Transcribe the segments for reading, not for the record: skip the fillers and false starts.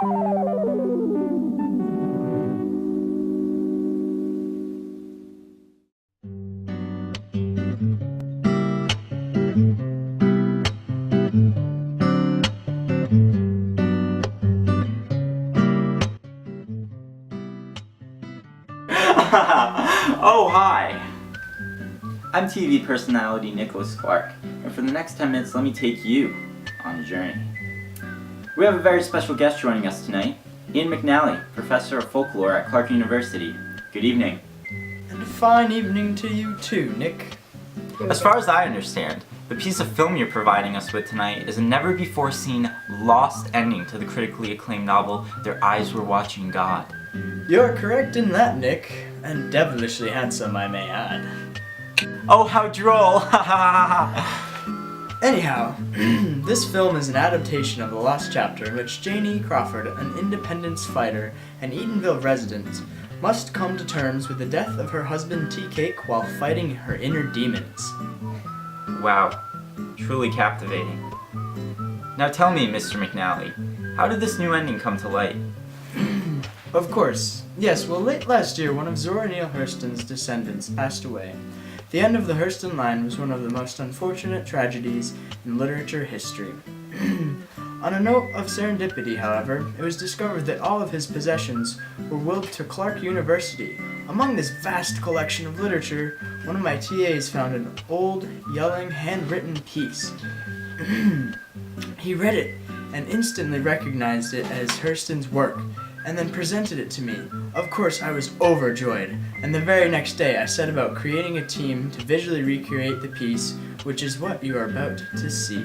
Oh, hi! I'm TV personality Nicholas Clark, and for the next 10 minutes, let me take you on a journey. We have a very special guest joining us tonight, Ian McNally, Professor of Folklore at Clark University. Good evening. And a fine evening to you too, Nick. As far as I understand, the piece of film you're providing us with tonight is a never-before-seen lost ending to the critically acclaimed novel, Their Eyes Were Watching God. You're correct in that, Nick, and devilishly handsome, I may add. Oh, how droll! Anyhow, this film is an adaptation of the lost chapter in which Jane E. Crawford, an independence fighter and Eatonville resident, must come to terms with the death of her husband Tea Cake while fighting her inner demons. Wow, truly captivating. Now tell me, Mr. McNally, how did this new ending come to light? Of course. Yes, well, late last year, one of Zora Neale Hurston's descendants passed away. The end of the Hurston line was one of the most unfortunate tragedies in literature history. On a note of serendipity, however, it was discovered that all of his possessions were willed to Clark University. Among this vast collection of literature, one of my TAs found an old, yelling, handwritten piece. He read it and instantly recognized it as Hurston's work, and then presented it to me. Of course, I was overjoyed, and the very next day I set about creating a team to visually recreate the piece, which is what you are about to see.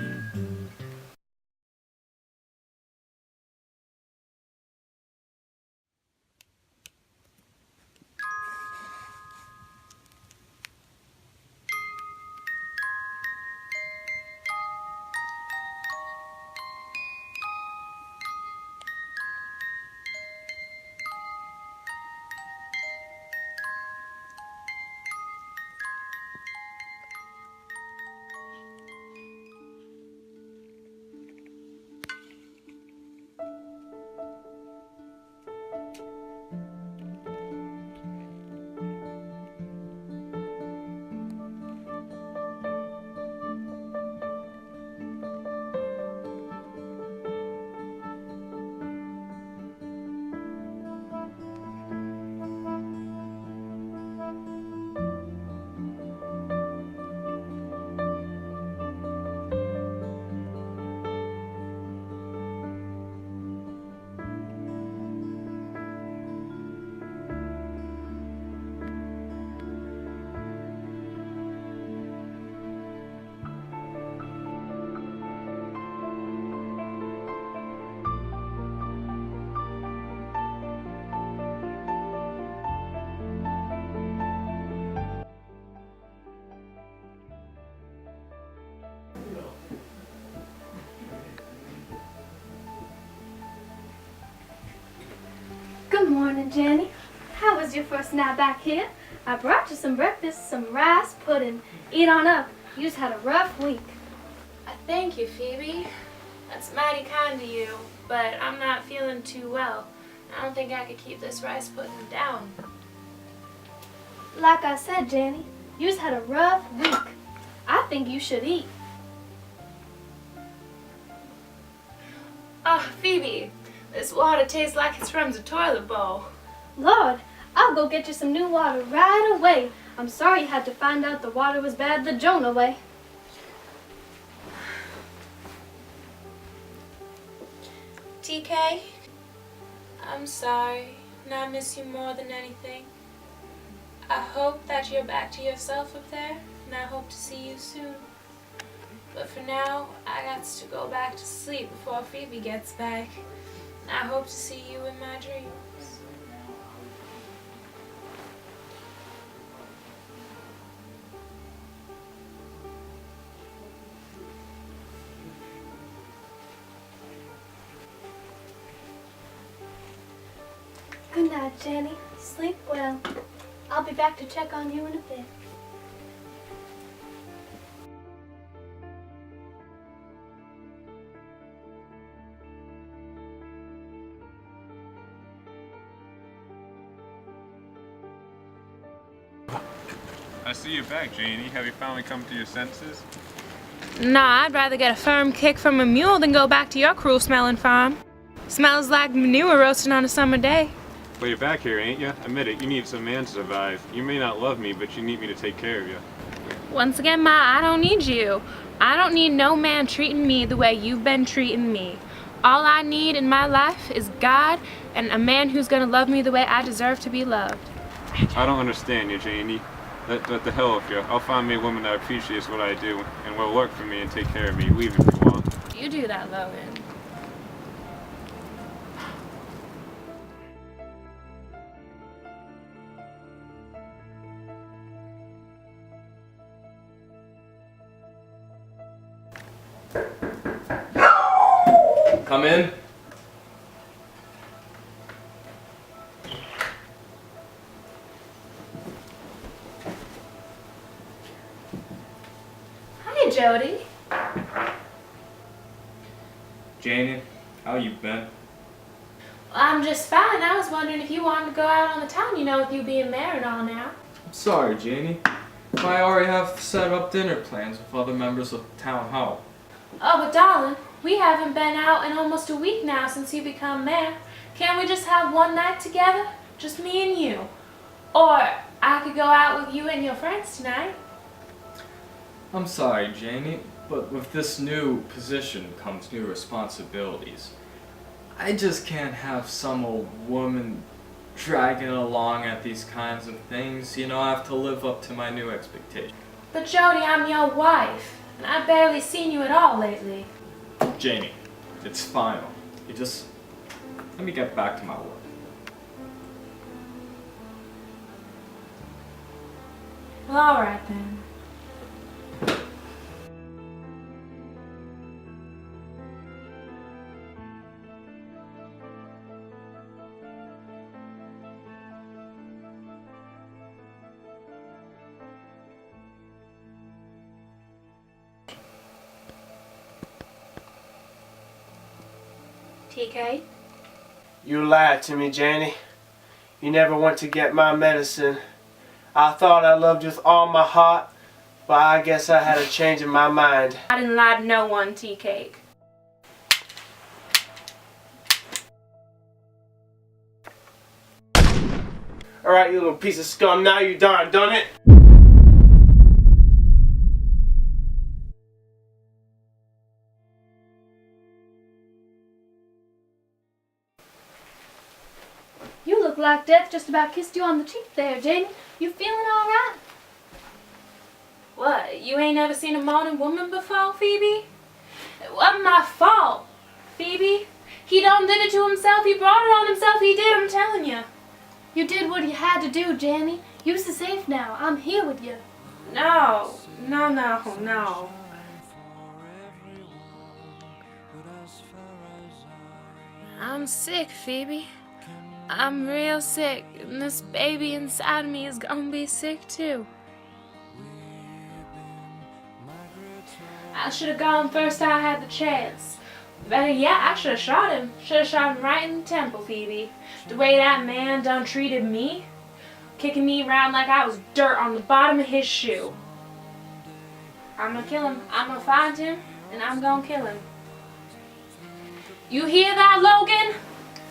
Good morning, Jenny. How was your first night back here? I brought you some breakfast, some rice pudding. Eat on up. You've had a rough week. Thank you, Phoebe. That's mighty kind of you, but I'm not feeling too well. I don't think I could keep this rice pudding down. Like I said, Jenny, you've had a rough week. I think you should eat. Oh, Phoebe, this water tastes like it's from the toilet bowl. Lord, I'll go get you some new water right away. I'm sorry you had to find out the water was bad the Jonah way. TK, I'm sorry, and I miss you more than anything. I hope that you're back to yourself up there, and I hope to see you soon. But for now, I got to go back to sleep before Phoebe gets back. I hope to see you in my dreams. Good night, Jenny. Sleep well. I'll be back to check on you in a bit. I see you're back, Janie. Have you finally come to your senses? Nah, I'd rather get a firm kick from a mule than go back to your cruel smelling farm. Smells like manure roasting on a summer day. Well, you're back here, ain't you? Admit it, you need some man to survive. You may not love me, but you need me to take care of you. Once again, Ma, I don't need you. I don't need no man treating me the way you've been treating me. All I need in my life is God and a man who's gonna love me the way I deserve to be loved. I don't understand you, Janie. Let the hell with you. I'll find me a woman that appreciates what I do and will work for me and take care of me. Leave if you want. You do that, Logan. Come in. Hi, Jody. Janie, how you been? I'm just fine. I was wondering if you wanted to go out on the town, with you being married all now. I'm sorry, Janie. I already have set up dinner plans with other members of town hall. Oh, but darling, we haven't been out in almost a week now since you become mayor. Can't we just have one night together? Just me and you. Or I could go out with you and your friends tonight. I'm sorry, Janie, but with this new position comes new responsibilities. I just can't have some old woman dragging along at these kinds of things. I have to live up to my new expectations. But Jody, I'm your wife, and I've barely seen you at all lately. Janie, it's final. Let me get back to my work. Well, all right then. TK? You lied to me, Janie. You never went to get my medicine. I thought I loved you with all my heart, but I guess I had a change in my mind. I didn't lie to no one, T-Cake. Alright, you little piece of scum, now you darn done it. You look like death just about kissed you on the cheek there, Janie. You feeling all right? What, you ain't ever seen a moaning woman before, Phoebe? It wasn't my fault, Phoebe. He done did it to himself. He brought it on himself. He did, I'm telling you. You did what you had to do, Janie. You're safe now. I'm here with you. No. I'm sick, Phoebe. I'm real sick, and this baby inside of me is gonna be sick too. I should have gone first I had the chance. Better yet, I should have shot him. Should have shot him right in the temple, Phoebe. The way that man done treated me, kicking me around like I was dirt on the bottom of his shoe. I'm gonna kill him. I'm gonna find him, and I'm gonna kill him. You hear that, Logan?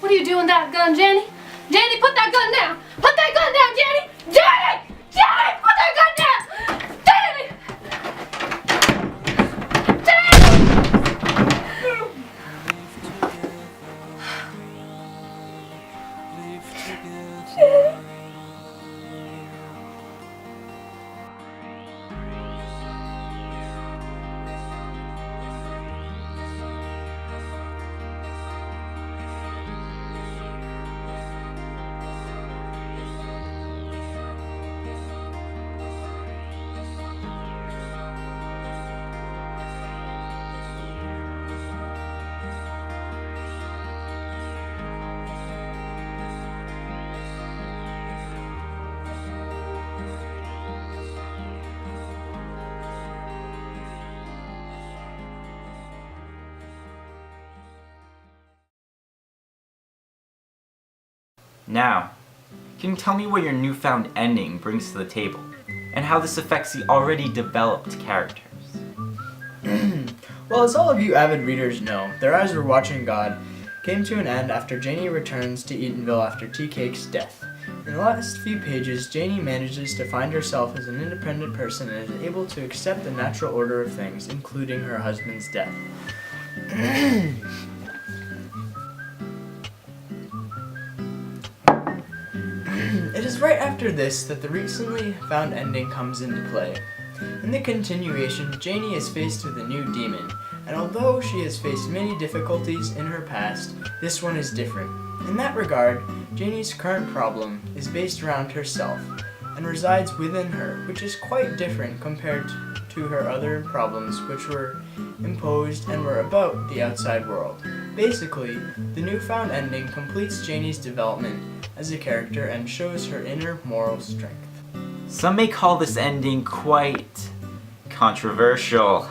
What are you doing with that gun, Jenny? Jenny, put that gun down! Put that gun down, Jenny! Jenny! Jenny, put that gun down! Jenny! Jenny! Now, can you tell me what your newfound ending brings to the table? and how this affects the already developed characters. Well, as all of you avid readers know, Their Eyes Were Watching God came to an end after Janie returns to Eatonville after Tea Cake's death. In the last few pages, Janie manages to find herself as an independent person and is able to accept the natural order of things, including her husband's death. It is right after this that the recently found ending comes into play. In the continuation, Janie is faced with a new demon, and although she has faced many difficulties in her past, this one is different. In that regard, Janie's current problem is based around herself and resides within her, which is quite different compared to her other problems, which were imposed and were about the outside world. Basically, the newfound ending completes Janie's development as a character and shows her inner moral strength. Some may call this ending quite controversial.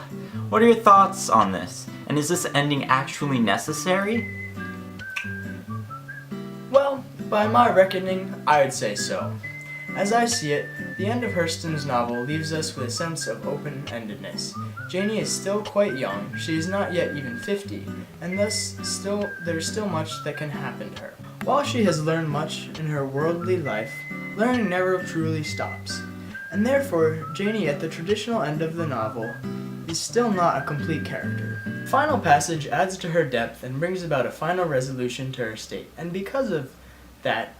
What are your thoughts on this? And is this ending actually necessary? Well, by my reckoning, I would say so. As I see it, the end of Hurston's novel leaves us with a sense of open-endedness. Janie is still quite young, she is not yet even 50, and thus there's still much that can happen to her. While she has learned much in her worldly life, learning never truly stops, and therefore Janie at the traditional end of the novel is still not a complete character. The final passage adds to her depth and brings about a final resolution to her state, and because of that,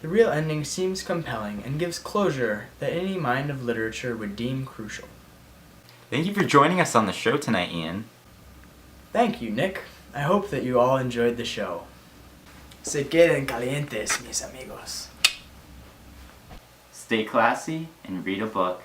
the real ending seems compelling and gives closure that any mind of literature would deem crucial. Thank you for joining us on the show tonight, Ian. Thank you, Nick. I hope that you all enjoyed the show. Se queden calientes, mis amigos. Stay classy and read a book.